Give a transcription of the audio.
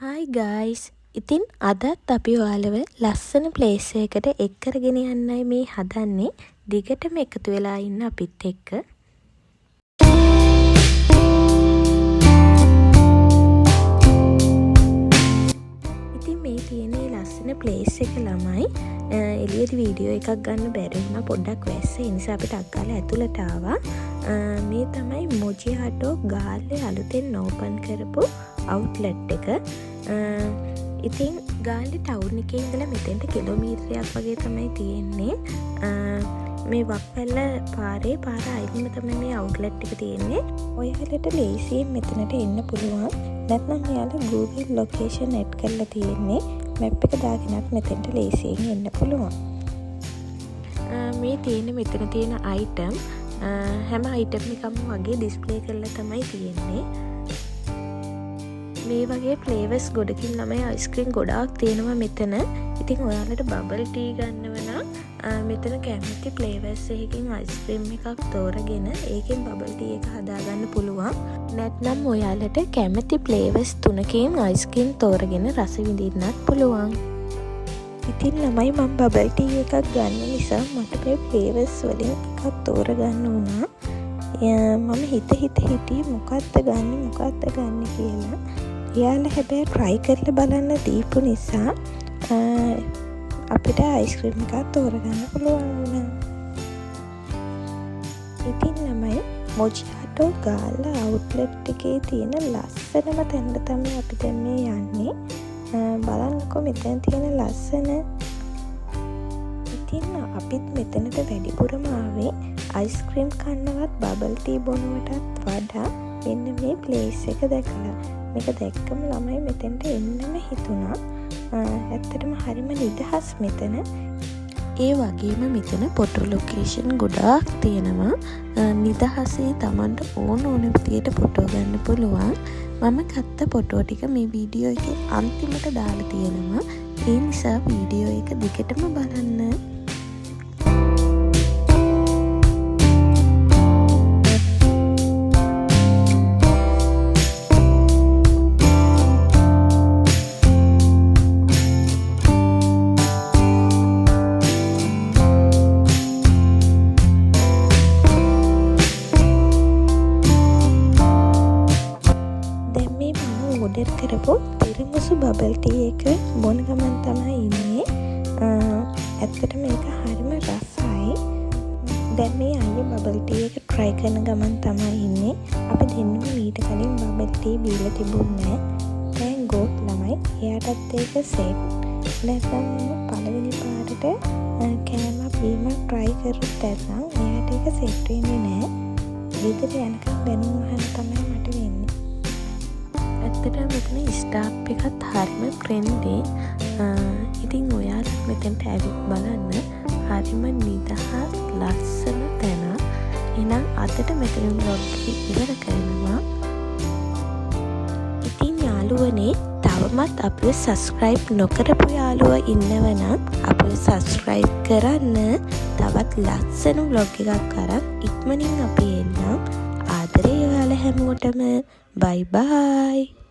Hi guys. ඉතින් අදත් අපි ඔයාලව ලස්සන ප්ලේස් එකකට එක් කරගෙන යන්නයි මේ හදන්නේ. දිගටම එකතු වෙලා ඉන්න අපිත් එක්ක. ඉතින් මේ තියෙන ලස්සන ප්ලේස් එක ළමයි එළියට වීඩියෝ එකක් ගන්න බැරි වුණා. පොඩ්ඩක් වැස්ස. ඒ නිසා අපිට අක්කාලා ඇතුළට ආවා. මේ තමයි මොජියාටෝ ගාල්ලේ අලුතෙන් ඕපන් කරපු අවුට්ලට් එක. ඉතින් ගාල්ලේ ටවුන් එකේ ඉඳලා මෙතෙන්ට කිලෝමීටරයක් වගේ තමයි තියෙන්නේ. මේ වක්වැල්ල පාරේ පාර අයිනම තමයි මේ අවුට්ලට් එක තියෙන්නේ. ඔයාලට ලේසියෙන් මෙතනට එන්න පුළුවන්. නැත්නම් ඔයාලා Google location add කරලා තියෙන්නේ. මැප් එක දාගෙනත් මෙතෙන්ට ලේසියෙන් එන්න පුළුවන්. මේ තියෙන මෙතන තියෙන item හැම item එකක්ම වගේ display කරලා තමයි තියෙන්නේ. මේ වගේ ෆ්ලේවර්ස් ගොඩකින් ළමයි අයිස්ක්‍රීම් ගොඩාක් තියෙනවා මෙතන. ඉතින් ඔයාලට බබල් ටී ගන්නව නම් මෙතන කැමති ෆ්ලේවර්ස් එකකින් අයිස්ක්‍රීම් එකක් තෝරගෙන ඒකෙන් බබල් ටී එක හදාගන්න පුළුවන්. නැත්නම් ඔයාලට කැමති ෆ්ලේවර්ස් 3කින් අයිස්ක්‍රීම් තෝරගෙන රස විඳින්නත් පුළුවන්. ඉතින් ළමයි මම බබල් ටී එකක් ගන්න නිසා මට මේ ෆ්ලේවර්ස් වලින් එකක් තෝරගන්න වුණා. මම හිටියේ මොකක්ද ගන්න කියලා. එයාලා හැබැයි try කරලා බලන්න දීපු නිසා අපිට අයිස්ක්‍රීම් එකක් තෝරගන්න පුළුවන් වුණා. ඉතින් ළමයි මොජියාටෝ ගාල්ලා අවුට්ලට් එකේ තියෙන ලස්සනම තැනට තමයි අපි දැන් මේ යන්නේ. බලන්නකෝ මෙතන තියෙන ලස්සන. ඉතින් අපිත් මෙතනට වැඩිපුරම ආවේ අයිස්ක්‍රීම් කන්නවත් බබල් ටී බොනුවටත් වඩා මෙන්න මේ ප්ලේස් එක දැකලා. මේක දැක්කම ළමයි මෙතෙන්ට එන්නම හිතුණා. ඇත්තටම හරිම නිදහස් මෙතන. ඒ වගේම මෙතන ෆොටෝ ලොකේෂන් ගොඩාක් තියෙනවා. නිදහසේ Tamanට ඕන විදියට ෆොටෝ ගන්න පුළුවන්. මම ගත්ත ෆොටෝ ටික මේ වීඩියෝ එකේ අන්තිමට දාලා තියෙනවා. ඒ නිසා වීඩියෝ එක දිගටම බලන්න. ඔඩර් කරපු තිරමුසු බබල් ටී එක බොන ගමන් තමයි ඉන්නේ. ඇත්තට මේක හරිම රසයි. දැන් මේ අයියේ බබල් ටී එක try කරන ගමන් තමයි ඉන්නේ. අපි දෙන්නම ඊට කලින් බබල් ටී බීලා තිබුණේ නැහැ. දැන් ගෝත් ළමයි එයාටත් ඒක සෙට්. නැත්නම් පළවෙනි පාරට කෑමක් බීමක් try කරුත් නැත්නම් එයාට ඒක සෙට් වෙන්නේ නැහැ. ගෙදර යනකම් බැනුම් අහන්න තමයි මට වෙන්නේ. ඇත්තටම මෙතන ස්ටාෆ් එකත් හරිම ෆ්‍රෙන්ඩ්ලි. ඉතින් ඔයාලා මෙතෙන්ට ඇවිත් බලන්න. හරිම නිදහස් ලස්සන තැන. එහෙනම් අදට මෙතන vlog එක ඉවර කරනවා. ඉතින් යාළුවනේ තවමත් අපිව subscribe නොකරපු යාළුවෝ ඉන්නවනම් අපිව subscribe කරන්න. තවත් ලස්සන vlog එකක් අරන් ඉක්මනින් අපි එන්නම්. ආදරේ ඔයාලා හැමෝටම. bye bye.